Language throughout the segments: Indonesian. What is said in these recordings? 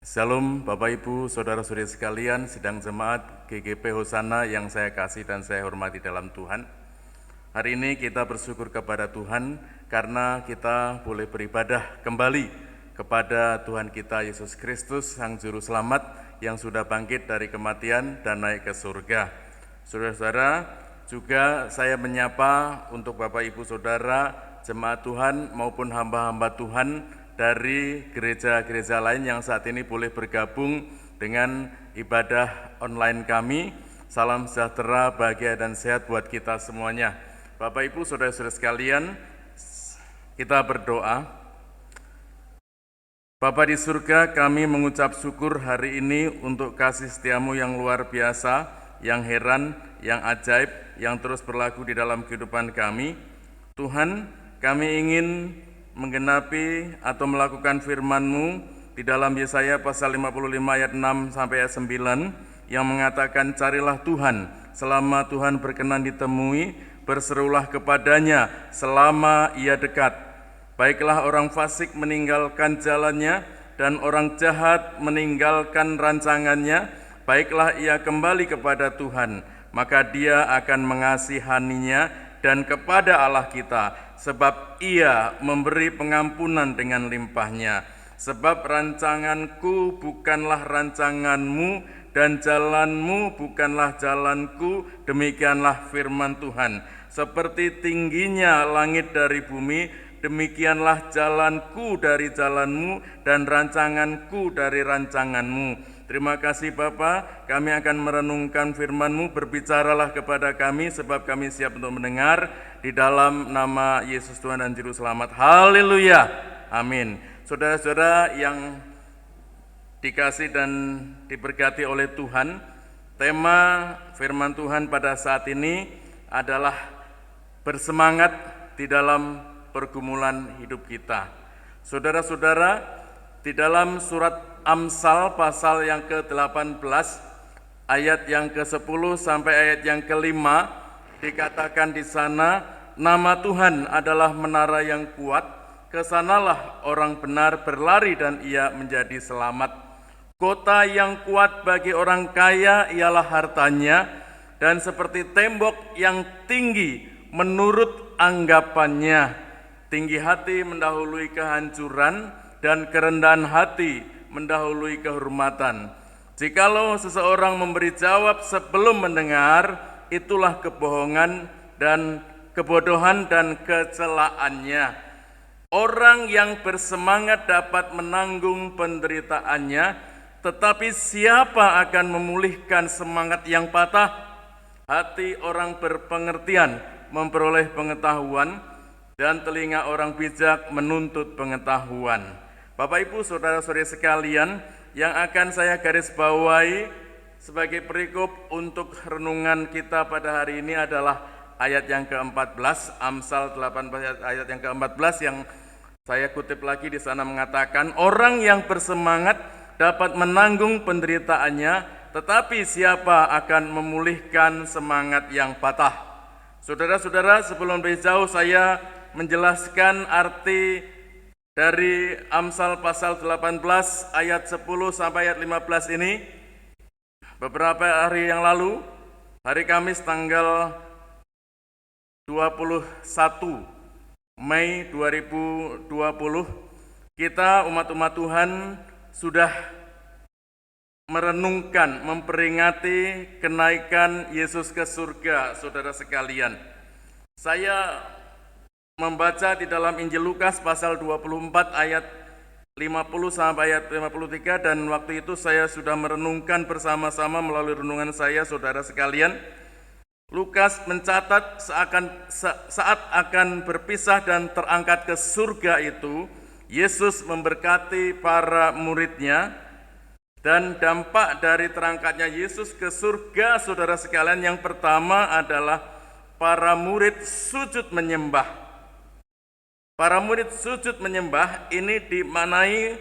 Shalom Bapak Ibu, Saudara-saudari sekalian, sidang jemaat GGP Hosana yang saya kasih dan saya hormati dalam Tuhan. Hari ini kita bersyukur kepada Tuhan karena kita boleh beribadah kembali kepada Tuhan kita Yesus Kristus, Sang Juru Selamat yang sudah bangkit dari kematian dan naik ke surga. Saudara-saudara, juga saya menyapa untuk Bapak Ibu Saudara, jemaat Tuhan maupun hamba-hamba Tuhan dari gereja-gereja lain yang saat ini boleh bergabung dengan ibadah online kami. Salam sejahtera, bahagia dan sehat buat kita semuanya. Bapak Ibu, saudara-saudara sekalian, kita berdoa. Bapa di surga, kami mengucap syukur hari ini untuk kasih setiamu yang luar biasa, yang heran, yang ajaib, yang terus berlaku di dalam kehidupan kami. Tuhan, kami ingin menggenapi atau melakukan firman-Mu di dalam Yesaya pasal 55 ayat 6 sampai ayat 9 yang mengatakan, carilah Tuhan selama Tuhan berkenan ditemui, berserulah kepadanya selama ia dekat. Baiklah orang fasik meninggalkan jalannya dan orang jahat meninggalkan rancangannya, baiklah ia kembali kepada Tuhan, maka dia akan mengasihaninya dan kepada Allah kita, sebab ia memberi pengampunan dengan limpahnya. Sebab rancanganku bukanlah rancanganmu, dan jalanmu bukanlah jalanku, demikianlah firman Tuhan. Seperti tingginya langit dari bumi, demikianlah jalanku dari jalanmu, dan rancanganku dari rancanganmu. Terima kasih Bapa, kami akan merenungkan firman-Mu, berbicaralah kepada kami sebab kami siap untuk mendengar di dalam nama Yesus Tuhan dan Juru Selamat. Haleluya, amin. Saudara-saudara yang dikasih dan diberkati oleh Tuhan, tema firman Tuhan pada saat ini adalah bersemangat di dalam pergumulan hidup kita. Saudara-saudara, di dalam surat Amsal pasal yang ke-18 ayat yang ke-10 sampai ayat yang ke-5 dikatakan di sana, nama Tuhan adalah menara yang kuat, kesanalah orang benar berlari dan ia menjadi selamat. Kota yang kuat bagi orang kaya ialah hartanya, dan seperti tembok yang tinggi menurut anggapannya. Tinggi hati mendahului kehancuran, dan kerendahan hati mendahului kehormatan. Jikalau seseorang memberi jawab sebelum mendengar, itulah kebohongan dan kebodohan dan kecelaannya. Orang yang bersemangat dapat menanggung penderitaannya, tetapi siapa akan memulihkan semangat yang patah? Hati orang berpengertian memperoleh pengetahuan, dan telinga orang bijak menuntut pengetahuan. Bapak Ibu saudara-saudari sekalian, yang akan saya garis bawahi sebagai perikop untuk renungan kita pada hari ini adalah ayat yang ke-14, Amsal 18 ayat yang ke-14 yang saya kutip lagi di sana mengatakan, orang yang bersemangat dapat menanggung penderitaannya, tetapi siapa akan memulihkan semangat yang patah? Saudara-saudara, sebelum lebih jauh saya menjelaskan arti dari Amsal pasal 18 ayat 10 sampai ayat 15 ini. Beberapa hari yang lalu, hari Kamis tanggal 21 Mei 2020, kita umat-umat Tuhan sudah merenungkan, memperingati kenaikan Yesus ke surga, saudara sekalian. Saya membaca di dalam Injil Lukas pasal 24 ayat 50 sampai ayat 53, dan waktu itu saya sudah merenungkan bersama-sama melalui renungan saya, saudara sekalian. Lukas mencatat saat akan berpisah dan terangkat ke surga itu, Yesus memberkati para muridnya, dan dampak dari terangkatnya Yesus ke surga, saudara sekalian, yang pertama adalah para murid sujud menyembah. Para murid sujud menyembah ini dimaknai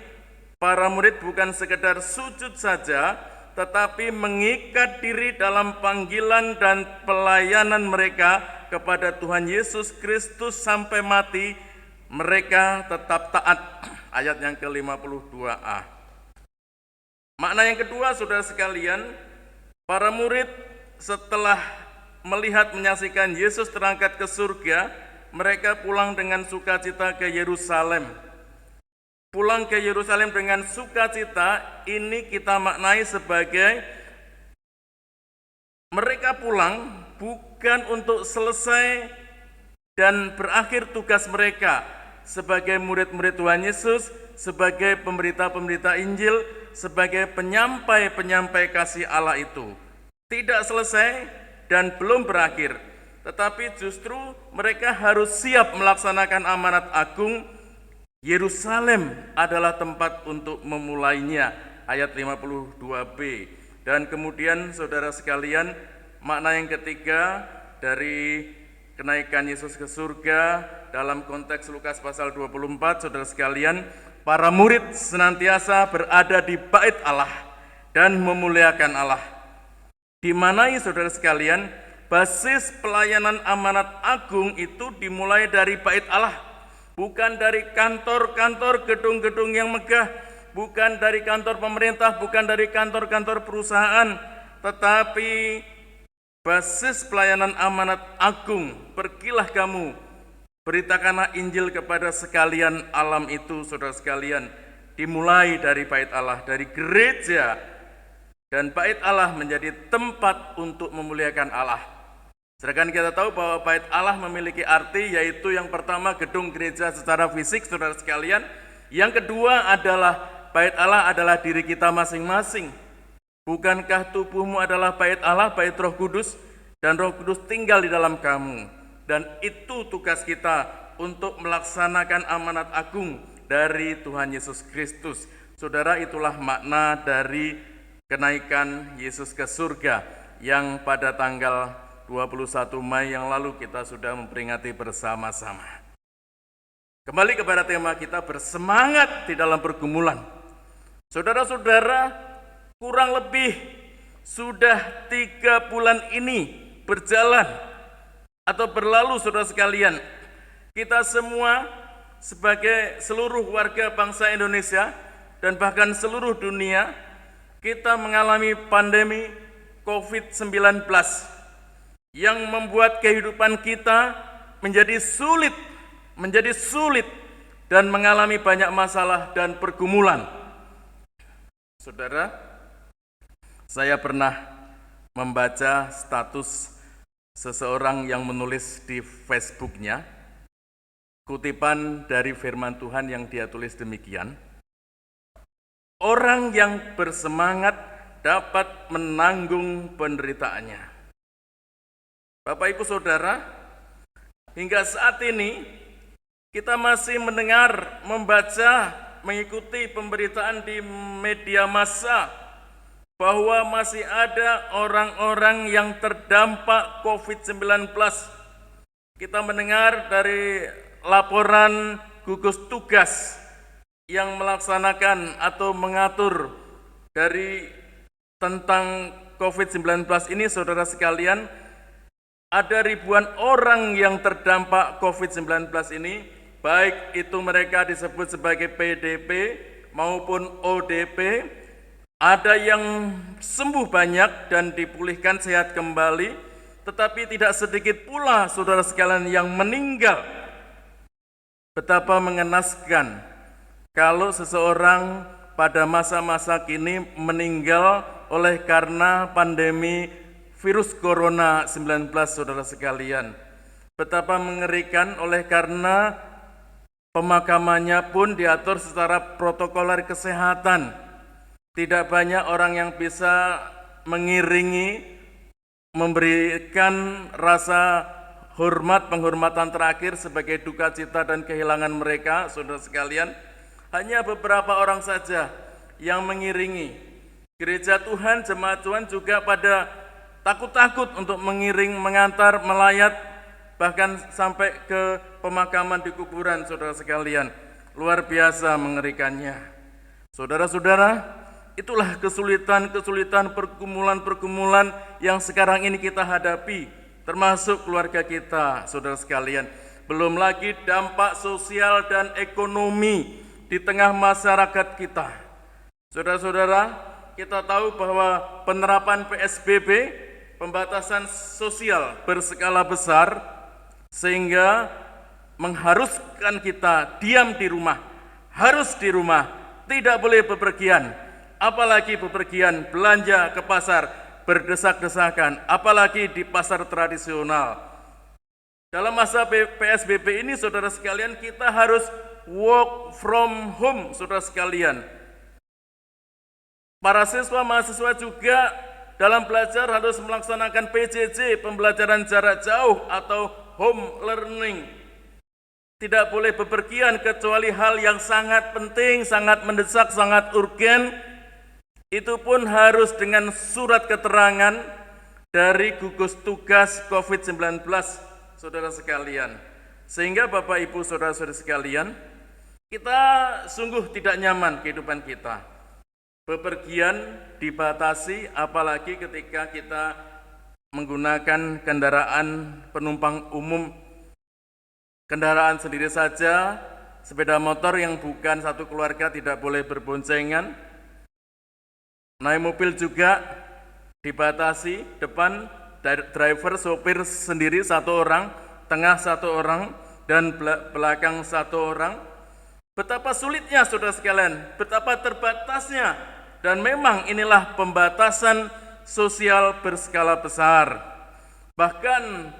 para murid bukan sekedar sujud saja, tetapi mengikat diri dalam panggilan dan pelayanan mereka kepada Tuhan Yesus Kristus sampai mati. Mereka tetap taat. Ayat yang ke-52a. Makna yang kedua, saudara sekalian, para murid setelah melihat menyaksikan Yesus terangkat ke surga, mereka pulang dengan sukacita ke Yerusalem. Pulang ke Yerusalem dengan sukacita ini kita maknai sebagai mereka pulang bukan untuk selesai dan berakhir tugas mereka sebagai murid-murid Tuhan Yesus, sebagai pemberita-pemberita Injil, sebagai penyampai-penyampai kasih Allah itu. Tidak selesai dan belum berakhir, tetapi justru mereka harus siap melaksanakan amanat agung. Yerusalem adalah tempat untuk memulainya, ayat 52b. Dan kemudian saudara sekalian, makna yang ketiga dari kenaikan Yesus ke surga dalam konteks Lukas pasal 24, saudara sekalian, para murid senantiasa berada di bait Allah dan memuliakan Allah. Dimanai saudara sekalian, basis pelayanan amanat agung itu dimulai dari bait Allah, bukan dari kantor-kantor, gedung-gedung yang megah, bukan dari kantor pemerintah, bukan dari kantor-kantor perusahaan, tetapi basis pelayanan amanat agung, pergilah kamu, beritakanlah Injil kepada sekalian alam itu, saudara sekalian, dimulai dari bait Allah, dari gereja, dan bait Allah menjadi tempat untuk memuliakan Allah. Sedangkan kita tahu bahwa bait Allah memiliki arti, yaitu yang pertama gedung gereja secara fisik, saudara sekalian. Yang kedua adalah bait Allah adalah diri kita masing-masing. Bukankah tubuhmu adalah bait Allah, bait Roh Kudus, dan Roh Kudus tinggal di dalam kamu. Dan itu tugas kita untuk melaksanakan amanat agung dari Tuhan Yesus Kristus. Saudara, itulah makna dari kenaikan Yesus ke surga yang pada tanggal 21 Mei yang lalu kita sudah memperingati bersama-sama. Kembali kepada tema kita, bersemangat di dalam pergumulan. Saudara-saudara, kurang lebih sudah 3 bulan ini berjalan atau berlalu, saudara sekalian. Kita semua sebagai seluruh warga bangsa Indonesia dan bahkan seluruh dunia, kita mengalami pandemi COVID-19 yang membuat kehidupan kita menjadi sulit dan mengalami banyak masalah dan pergumulan. Saudara, saya pernah membaca status seseorang yang menulis di Facebooknya kutipan dari firman Tuhan yang dia tulis demikian: orang yang bersemangat dapat menanggung penderitaannya. Bapak Ibu Saudara, hingga saat ini kita masih mendengar, membaca, mengikuti pemberitaan di media massa bahwa masih ada orang-orang yang terdampak COVID-19. Kita mendengar dari laporan gugus tugas yang melaksanakan atau mengatur dari tentang COVID-19 ini, saudara sekalian, ada ribuan orang yang terdampak COVID-19 ini, baik itu mereka disebut sebagai PDP maupun ODP. Ada yang sembuh banyak dan dipulihkan sehat kembali, tetapi tidak sedikit pula, saudara sekalian, yang meninggal. Betapa mengenaskan kalau seseorang pada masa-masa kini meninggal oleh karena pandemi virus corona 19, saudara sekalian. Betapa mengerikan oleh karena pemakamannya pun diatur secara protokoler kesehatan. Tidak banyak orang yang bisa mengiringi, memberikan rasa hormat, penghormatan terakhir sebagai duka cita dan kehilangan mereka, saudara sekalian. Hanya beberapa orang saja yang mengiringi. Gereja Tuhan, jemaat Tuhan juga pada takut-takut untuk mengiring, mengantar, melayat, bahkan sampai ke pemakaman di kuburan, saudara sekalian. Luar biasa mengerikannya. Saudara-saudara, itulah kesulitan-kesulitan, pergumulan-pergumulan yang sekarang ini kita hadapi, termasuk keluarga kita, saudara sekalian. Belum lagi dampak sosial dan ekonomi di tengah masyarakat kita. Saudara-saudara, kita tahu bahwa penerapan PSBB, pembatasan sosial berskala besar, sehingga mengharuskan kita diam di rumah, harus di rumah, tidak boleh bepergian, apalagi bepergian belanja ke pasar berdesak-desakan, apalagi di pasar tradisional. Dalam masa PSBB ini, saudara sekalian, kita harus work from home, saudara sekalian. Para siswa mahasiswa juga dalam belajar harus melaksanakan PJJ, pembelajaran jarak jauh atau home learning. Tidak boleh bepergian kecuali hal yang sangat penting, sangat mendesak, sangat urgen. Itu pun harus dengan surat keterangan dari gugus tugas COVID-19, saudara sekalian. Sehingga Bapak Ibu saudara-saudari sekalian, kita sungguh tidak nyaman kehidupan kita. Bepergian dibatasi, apalagi ketika kita menggunakan kendaraan penumpang umum. Kendaraan sendiri saja, sepeda motor yang bukan satu keluarga tidak boleh berboncengan. Naik mobil juga dibatasi, depan driver sopir sendiri satu orang, tengah satu orang, dan belakang satu orang. Betapa sulitnya saudara sekalian, betapa terbatasnya, dan memang inilah pembatasan sosial berskala besar. Bahkan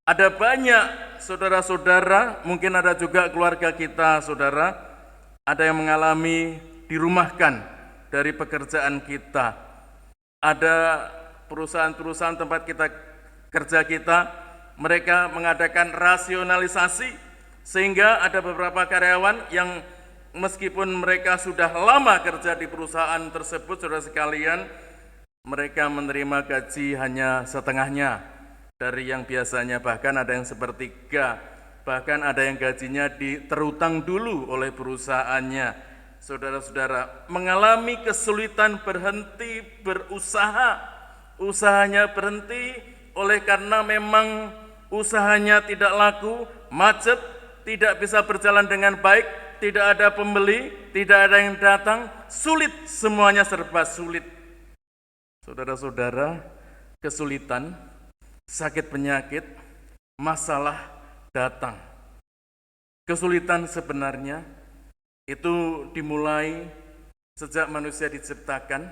ada banyak saudara-saudara, mungkin ada juga keluarga kita saudara, ada yang mengalami dirumahkan dari pekerjaan kita. Ada perusahaan-perusahaan tempat kita kerja kita, mereka mengadakan rasionalisasi, sehingga ada beberapa karyawan yang meskipun mereka sudah lama kerja di perusahaan tersebut, saudara sekalian, mereka menerima gaji hanya setengahnya dari yang biasanya, bahkan ada yang sepertiga, bahkan ada yang gajinya terutang dulu oleh perusahaannya. Saudara-saudara, mengalami kesulitan berhenti berusaha, usahanya berhenti oleh karena memang usahanya tidak laku, macet, tidak bisa berjalan dengan baik, tidak ada pembeli, tidak ada yang datang, sulit, semuanya serba sulit. Saudara-saudara, kesulitan, sakit penyakit, masalah datang. Kesulitan sebenarnya itu dimulai sejak manusia diciptakan,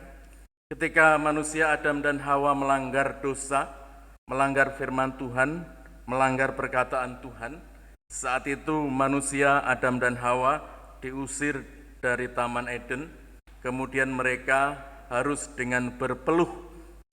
ketika manusia Adam dan Hawa melanggar dosa, melanggar firman Tuhan, melanggar perkataan Tuhan. Saat itu manusia Adam dan Hawa diusir dari Taman Eden, kemudian mereka harus dengan berpeluh,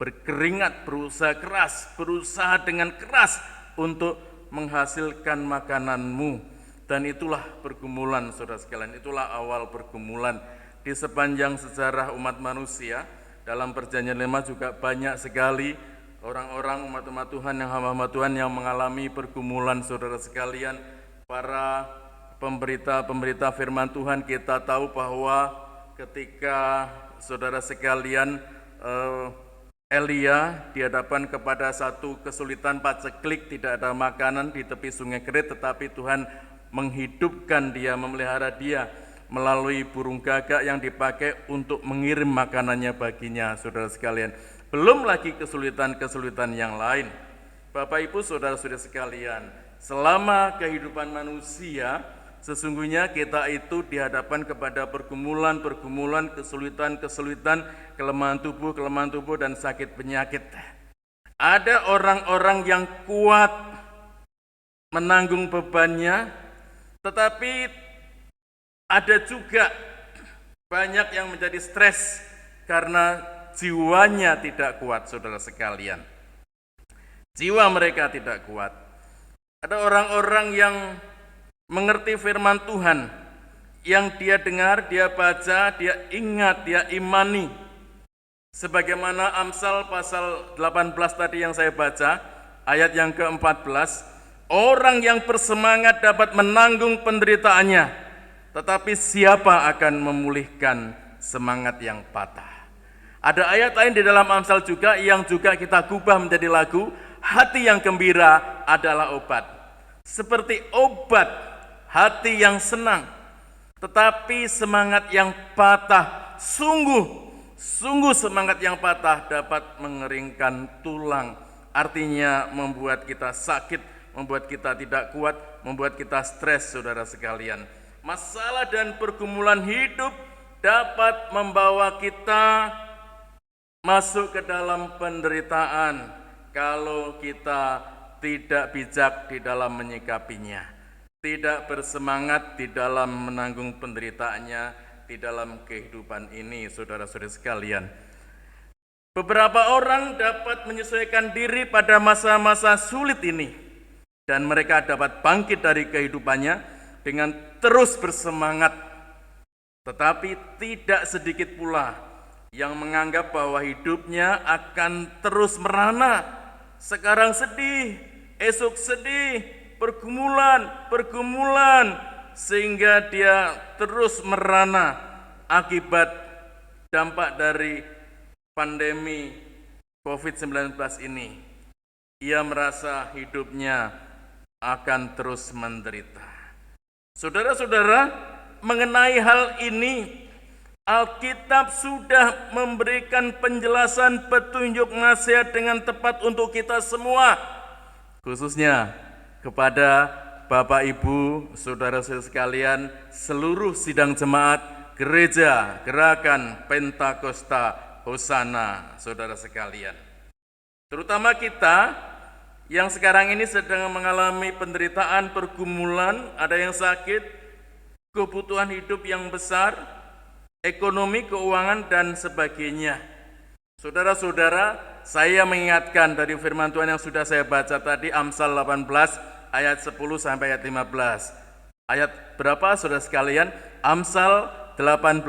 berkeringat, berusaha dengan keras untuk menghasilkan makananmu. Dan itulah pergumulan, saudara sekalian, itulah awal pergumulan. Di sepanjang sejarah umat manusia, dalam Perjanjian Lama juga banyak sekali orang-orang umat-umat Tuhan yang hamba-hamba Tuhan yang mengalami pergumulan, saudara sekalian. Para pemberita firman Tuhan, kita tahu bahwa ketika saudara sekalian Elia dihadapkan kepada satu kesulitan paceklik, tidak ada makanan di tepi sungai Kerit, tetapi Tuhan menghidupkan dia, memelihara dia melalui burung gagak yang dipakai untuk mengirim makanannya baginya, saudara sekalian. Belum lagi kesulitan-kesulitan yang lain. Bapak Ibu saudara-saudara sekalian, selama kehidupan manusia, sesungguhnya kita itu dihadapkan kepada pergumulan, kesulitan, kelemahan tubuh dan sakit penyakit. Ada orang-orang yang kuat menanggung bebannya, tetapi ada juga banyak yang menjadi stres karena jiwanya tidak kuat, saudara sekalian. Jiwa mereka tidak kuat. Ada orang-orang yang mengerti firman Tuhan, yang dia dengar, dia baca, dia ingat, dia imani. Sebagaimana Amsal pasal 18 tadi yang saya baca, ayat yang ke-14, orang yang bersemangat dapat menanggung penderitaannya, tetapi siapa akan memulihkan semangat yang patah? Ada ayat lain di dalam Amsal juga yang juga kita gubah menjadi lagu, hati yang gembira adalah obat. Seperti obat hati yang senang, tetapi semangat yang patah sungguh Sungguh semangat yang patah dapat mengeringkan tulang. Artinya membuat kita sakit, membuat kita tidak kuat, membuat kita stres, saudara sekalian. Masalah dan pergumulan hidup dapat membawa kita masuk ke dalam penderitaan kalau kita tidak bijak di dalam menyikapinya, tidak bersemangat di dalam menanggung penderitaannya di dalam kehidupan ini, saudara-saudari sekalian. Beberapa orang dapat menyesuaikan diri pada masa-masa sulit ini, dan mereka dapat bangkit dari kehidupannya dengan terus bersemangat. Tetapi tidak sedikit pula yang menganggap bahwa hidupnya akan terus merana. Sekarang sedih, esok sedih, pergumulan, sehingga dia terus merana akibat dampak dari pandemi COVID-19 ini. Ia merasa hidupnya akan terus menderita. Saudara-saudara, mengenai hal ini, Alkitab sudah memberikan penjelasan, petunjuk, nasihat dengan tepat untuk kita semua, khususnya kepada Bapak, Ibu, saudara-saudara sekalian, seluruh sidang jemaat gereja Gerakan Pentakosta Hosana, saudara sekalian. Terutama kita yang sekarang ini sedang mengalami penderitaan, pergumulan, ada yang sakit, kebutuhan hidup yang besar, ekonomi, keuangan, dan sebagainya. Saudara-saudara, saya mengingatkan dari firman Tuhan yang sudah saya baca tadi, Amsal 18 ayat 10 sampai ayat 15. Ayat berapa saudara sekalian? Amsal 18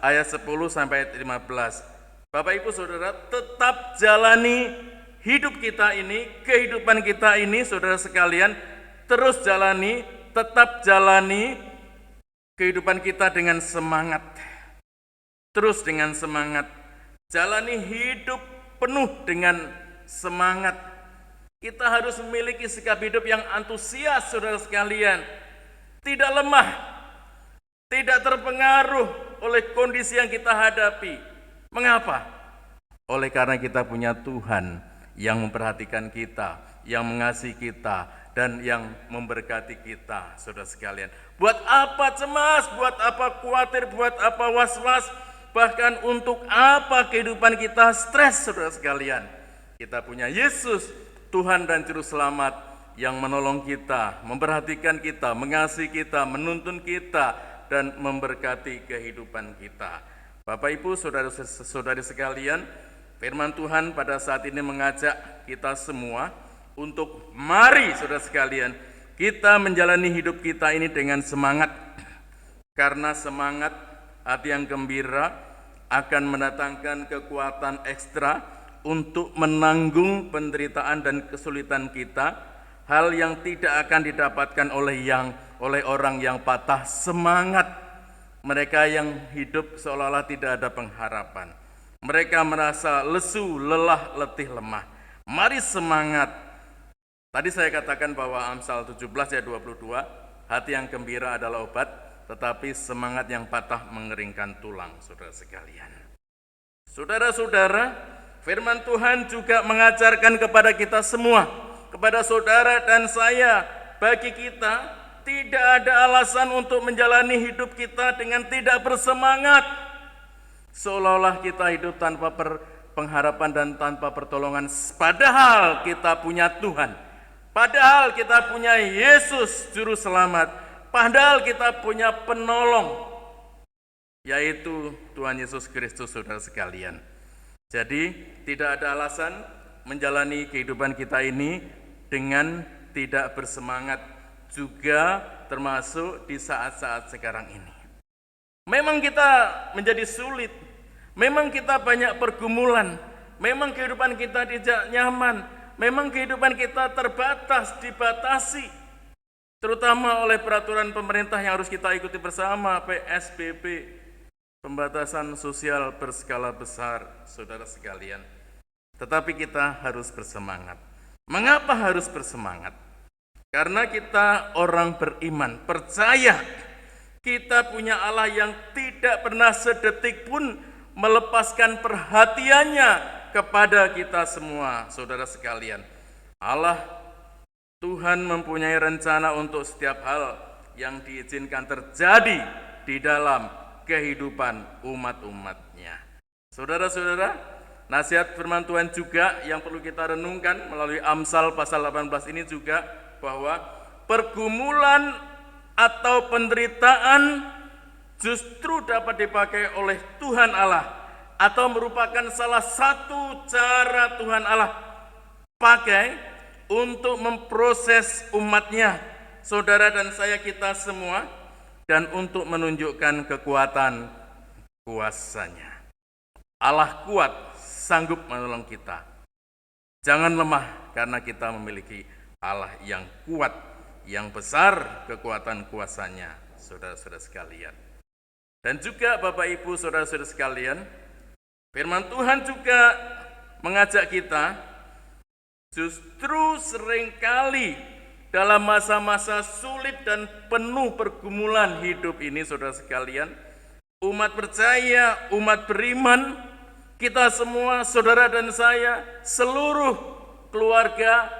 ayat 10 sampai ayat 15. Bapak Ibu Saudara, tetap jalani hidup kita ini, kehidupan kita ini, saudara sekalian, terus jalani, tetap jalani kehidupan kita dengan semangat. Terus dengan semangat. Jalani hidup penuh dengan semangat. Kita harus memiliki sikap hidup yang antusias, saudara sekalian. Tidak lemah, tidak terpengaruh oleh kondisi yang kita hadapi. Mengapa? Oleh karena kita punya Tuhan yang memperhatikan kita, yang mengasihi kita, dan yang memberkati kita, saudara sekalian. Buat apa cemas, buat apa khawatir, buat apa was-was, bahkan untuk apa kehidupan kita stres, saudara sekalian. Kita punya Yesus, Tuhan dan Juru Selamat yang menolong kita, memperhatikan kita, mengasihi kita, menuntun kita, dan memberkati kehidupan kita. Bapak, Ibu, saudara-saudari sekalian, firman Tuhan pada saat ini mengajak kita semua untuk mari, saudara sekalian, kita menjalani hidup kita ini dengan semangat. Karena semangat, hati yang gembira akan mendatangkan kekuatan ekstra untuk menanggung penderitaan dan kesulitan kita, hal yang tidak akan didapatkan oleh orang yang patah semangat. Mereka yang hidup seolah-olah tidak ada pengharapan. Mereka merasa lesu, lelah, letih, lemah. Mari semangat. Tadi saya katakan bahwa Amsal 17 ayat 22, hati yang gembira adalah obat, tetapi semangat yang patah mengeringkan tulang, saudara sekalian. Saudara-saudara, firman Tuhan juga mengajarkan kepada kita semua, kepada saudara dan saya, bagi kita tidak ada alasan untuk menjalani hidup kita dengan tidak bersemangat. Seolah-olah kita hidup tanpa pengharapan dan tanpa pertolongan, padahal kita punya Tuhan, padahal kita punya Yesus Juru Selamat, padahal kita punya penolong, yaitu Tuhan Yesus Kristus, saudara sekalian. Jadi tidak ada alasan menjalani kehidupan kita ini dengan tidak bersemangat, juga termasuk di saat-saat sekarang ini. Memang kita menjadi sulit, memang kita banyak pergumulan, memang kehidupan kita tidak nyaman, memang kehidupan kita terbatas, dibatasi, terutama oleh peraturan pemerintah yang harus kita ikuti bersama, PSBB, pembatasan sosial berskala besar, saudara sekalian. Tetapi kita harus bersemangat. Mengapa harus bersemangat? Karena kita orang beriman, percaya kita punya Allah yang tidak pernah sedetik pun melepaskan perhatiannya kepada kita semua, saudara sekalian. Allah Tuhan mempunyai rencana untuk setiap hal yang diizinkan terjadi di dalam kehidupan umat-umatnya. Saudara-saudara, nasihat firman Tuhan juga yang perlu kita renungkan melalui Amsal pasal 18 ini juga bahwa pergumulan atau penderitaan justru dapat dipakai oleh Tuhan Allah atau merupakan salah satu cara Tuhan Allah pakai untuk memproses umatnya, saudara dan saya kita semua, dan untuk menunjukkan kekuatan kuasanya. Allah kuat, sanggup menolong kita. Jangan lemah karena kita memiliki Allah yang kuat, yang besar kekuatan kuasanya, saudara-saudara sekalian. Dan juga Bapak Ibu saudara-saudara sekalian, firman Tuhan juga mengajak kita justru seringkali dalam masa-masa sulit dan penuh pergumulan hidup ini, saudara sekalian, umat percaya, umat beriman, kita semua, saudara dan saya, seluruh keluarga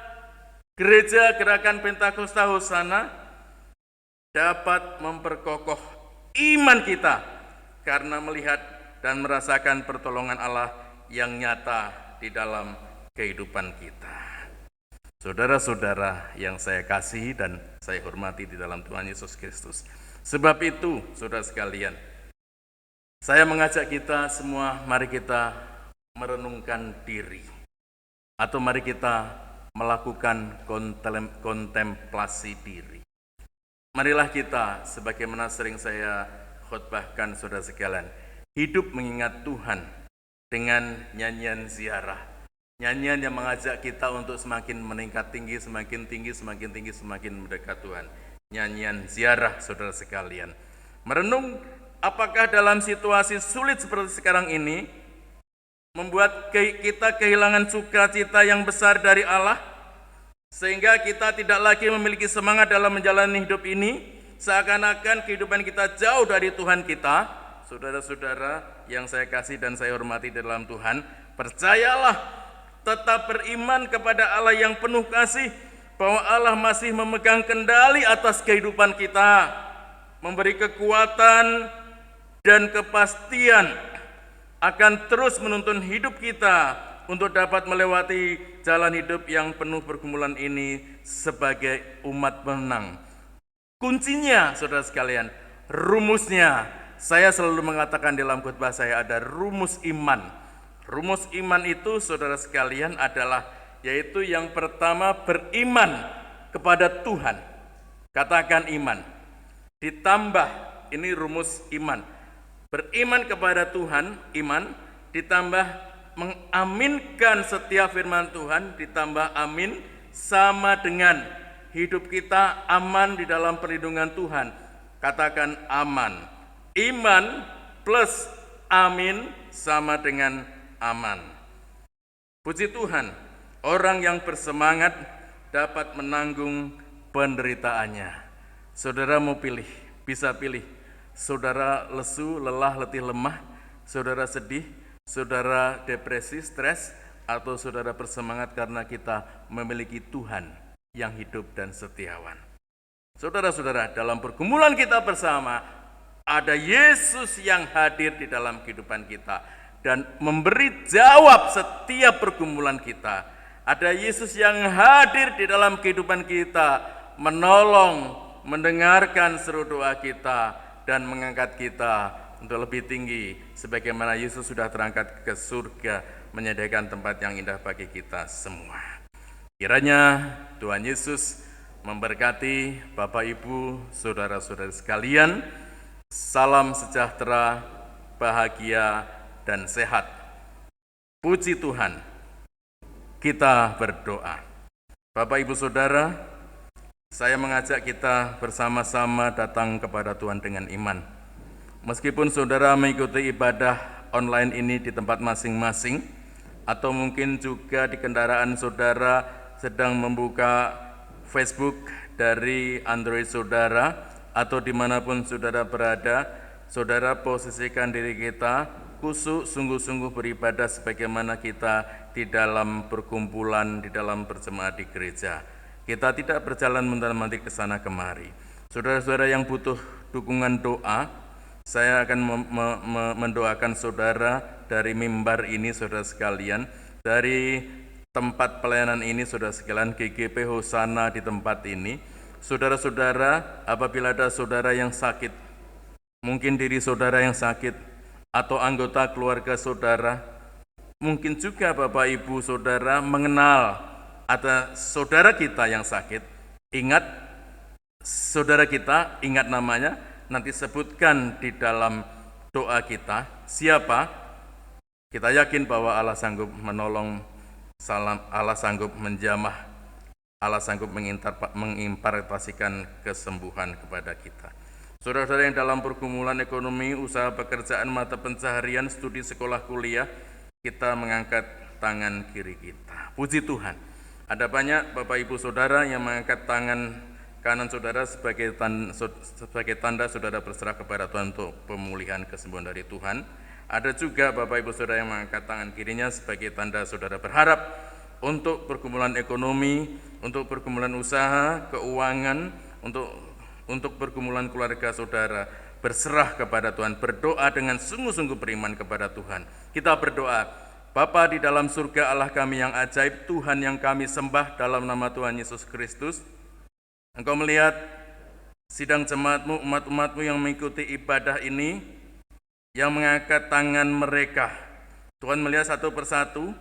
Gereja Gerakan Pentakosta Hosana dapat memperkokoh iman kita karena melihat dan merasakan pertolongan Allah yang nyata di dalam kehidupan kita. Saudara-saudara yang saya kasihi dan saya hormati di dalam Tuhan Yesus Kristus. Sebab itu, saudara sekalian, saya mengajak kita semua, mari kita merenungkan diri. Atau mari kita melakukan kontemplasi diri. Marilah kita, sebagaimana sering saya khotbahkan saudara sekalian, hidup mengingat Tuhan dengan nyanyian ziarah. Nyanyian yang mengajak kita untuk semakin meningkat tinggi, semakin tinggi, semakin tinggi, semakin mendekat Tuhan. Nyanyian ziarah saudara sekalian. Merenung apakah dalam situasi sulit seperti sekarang ini membuat kita kehilangan sukacita yang besar dari Allah, sehingga kita tidak lagi memiliki semangat dalam menjalani hidup ini, seakan-akan kehidupan kita jauh dari Tuhan kita. Saudara-saudara yang saya kasih dan saya hormati dalam Tuhan, percayalah, tetap beriman kepada Allah yang penuh kasih, bahwa Allah masih memegang kendali atas kehidupan kita, memberi kekuatan dan kepastian akan terus menuntun hidup kita untuk dapat melewati jalan hidup yang penuh pergumulan ini sebagai umat menang. Kuncinya, saudara sekalian, rumusnya, saya selalu mengatakan dalam khotbah saya ada rumus iman. Rumus iman itu, saudara sekalian, adalah yaitu yang pertama beriman kepada Tuhan. Katakan iman. Ditambah, ini rumus iman. Beriman kepada Tuhan, iman, ditambah mengaminkan setiap firman Tuhan, ditambah amin, sama dengan hidup kita aman di dalam perlindungan Tuhan. Katakan aman. Iman plus amin sama dengan aman. Puji Tuhan, orang yang bersemangat dapat menanggung penderitaannya. Saudara mau pilih, bisa pilih. Saudara lesu, lelah, letih, lemah, saudara sedih, saudara depresi, stres, atau saudara bersemangat karena kita memiliki Tuhan yang hidup dan setiawan. Saudara-saudara, dalam pergumulan kita bersama, ada Yesus yang hadir di dalam kehidupan kita dan memberi jawab setiap pergumulan kita. Ada Yesus yang hadir di dalam kehidupan kita, menolong, mendengarkan seru doa kita, dan mengangkat kita untuk lebih tinggi, sebagaimana Yesus sudah terangkat ke surga, menyediakan tempat yang indah bagi kita semua. Kiranya Tuhan Yesus memberkati Bapak Ibu, saudara-saudara sekalian. Salam sejahtera, bahagia, dan sehat. Puji Tuhan. Kita berdoa. Bapak Ibu Saudara, saya mengajak kita bersama-sama datang kepada Tuhan dengan iman. Meskipun saudara mengikuti ibadah online ini di tempat masing-masing, atau mungkin juga di kendaraan saudara sedang membuka Facebook dari Android saudara, atau dimanapun saudara berada, saudara posisikan diri kita khusyuk, sungguh-sungguh beribadah sebagaimana kita di dalam perkumpulan, di dalam berjemaat di gereja. Kita tidak berjalan mundur-mandir ke sana kemari. Saudara-saudara yang butuh dukungan doa, saya akan mendoakan saudara dari mimbar ini, saudara sekalian, dari tempat pelayanan ini, saudara sekalian, GGP Hosana di tempat ini. Saudara-saudara, apabila ada saudara yang sakit, mungkin diri saudara yang sakit, atau anggota keluarga saudara, mungkin juga Bapak Ibu saudara mengenal ada saudara kita yang sakit, ingat saudara kita, ingat namanya, nanti sebutkan di dalam doa kita, siapa? Kita yakin bahwa Allah sanggup menolong, Allah sanggup menjamah, Allah sanggup mengimpartasikan kesembuhan kepada kita. Saudara-saudara yang dalam pergumulan ekonomi, usaha pekerjaan, mata pencaharian, studi sekolah kuliah, kita mengangkat tangan kiri kita. Puji Tuhan, ada banyak Bapak Ibu Saudara yang mengangkat tangan kanan saudara sebagai tanda saudara berserah kepada Tuhan untuk pemulihan kesembuhan dari Tuhan. Ada juga Bapak Ibu Saudara yang mengangkat tangan kirinya sebagai tanda saudara berharap untuk pergumulan ekonomi, untuk pergumulan usaha, keuangan, untuk pergumulan keluarga saudara, berserah kepada Tuhan, berdoa dengan sungguh-sungguh beriman kepada Tuhan. Kita berdoa, Bapa di dalam surga, Allah kami yang ajaib, Tuhan yang kami sembah, dalam nama Tuhan Yesus Kristus, Engkau melihat sidang jemaat-Mu, umat-umat-Mu yang mengikuti ibadah ini, yang mengangkat tangan mereka. Tuhan melihat satu persatu,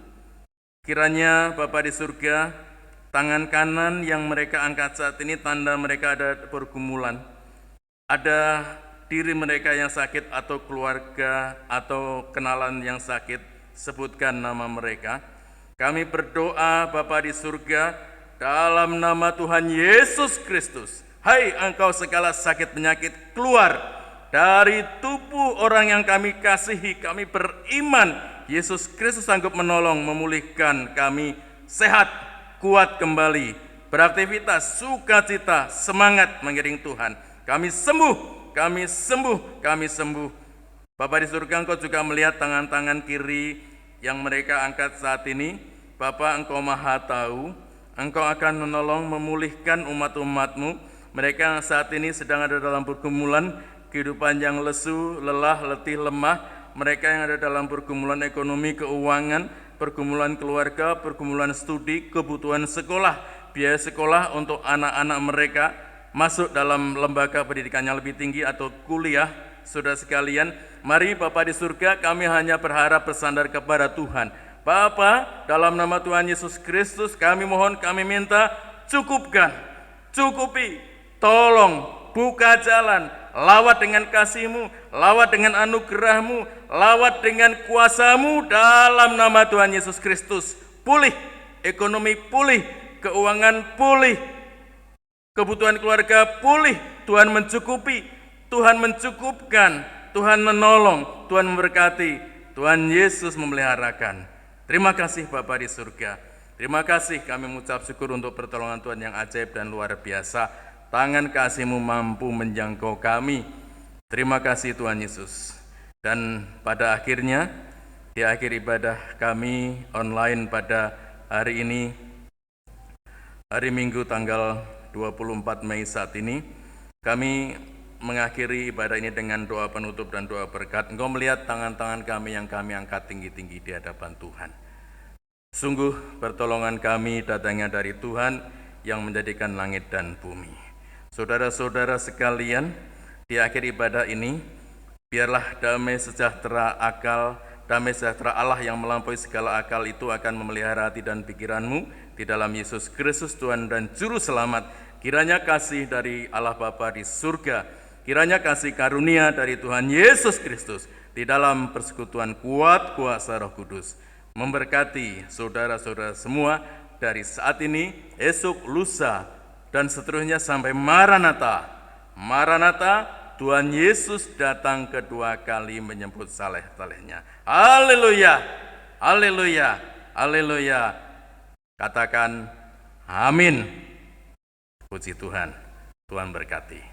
kiranya Bapa di surga, tangan kanan yang mereka angkat saat ini tanda mereka ada pergumulan, ada diri mereka yang sakit atau keluarga atau kenalan yang sakit, sebutkan nama mereka. Kami berdoa Bapa di surga, dalam nama Tuhan Yesus Kristus, hai engkau segala sakit penyakit keluar dari tubuh orang yang kami kasihi. Kami beriman Yesus Kristus sanggup menolong, memulihkan kami sehat, kuat kembali, beraktivitas, sukacita, semangat mengiring Tuhan. Kami sembuh, kami sembuh, kami sembuh. Bapa di surga, Engkau juga melihat tangan-tangan kiri yang mereka angkat saat ini. Bapa, Engkau maha tahu, Engkau akan menolong, memulihkan umat-umat-Mu. Mereka yang saat ini sedang ada dalam pergumulan kehidupan yang lesu, lelah, letih, lemah. Mereka yang ada dalam pergumulan ekonomi, keuangan, pergumulan keluarga, pergumulan studi, kebutuhan sekolah, biaya sekolah untuk anak-anak mereka masuk dalam lembaga pendidikan yang lebih tinggi atau kuliah. Saudara sekalian, mari Bapa di surga, kami hanya berharap bersandar kepada Tuhan. Bapa, dalam nama Tuhan Yesus Kristus, kami mohon, kami minta, cukupkan, cukupi, tolong, buka jalan, lawat dengan kasih-Mu, lawat dengan anugerah-Mu, lawat dengan kuasa-Mu dalam nama Tuhan Yesus Kristus. Pulih, ekonomi pulih, keuangan pulih, kebutuhan keluarga pulih. Tuhan mencukupi, Tuhan mencukupkan, Tuhan menolong, Tuhan memberkati, Tuhan Yesus memeliharakan. Terima kasih Bapa di surga. Terima kasih, kami mengucap syukur untuk pertolongan Tuhan yang ajaib dan luar biasa. Tangan kasih-Mu mampu menjangkau kami. Terima kasih Tuhan Yesus. Dan pada akhirnya, di akhir ibadah kami online pada hari ini, hari Minggu tanggal 24 Mei saat ini, kami mengakhiri ibadah ini dengan doa penutup dan doa berkat. Engkau melihat tangan-tangan kami yang kami angkat tinggi-tinggi di hadapan Tuhan. Sungguh pertolongan kami datangnya dari Tuhan yang menjadikan langit dan bumi. Saudara-saudara sekalian, di akhir ibadah ini, biarlah damai sejahtera Allah yang melampaui segala akal itu akan memelihara hati dan pikiranmu di dalam Yesus Kristus Tuhan dan Juru Selamat. Kiranya kasih dari Allah Bapa di surga, kiranya kasih karunia dari Tuhan Yesus Kristus di dalam persekutuan kuat kuasa Roh Kudus memberkati saudara-saudara semua dari saat ini, esok, lusa, dan seterusnya sampai Maranatha. Maranatha, Tuhan Yesus datang kedua kali menyebut saleh-salehnya. Haleluya, haleluya, haleluya. Katakan amin. Puji Tuhan, Tuhan berkati.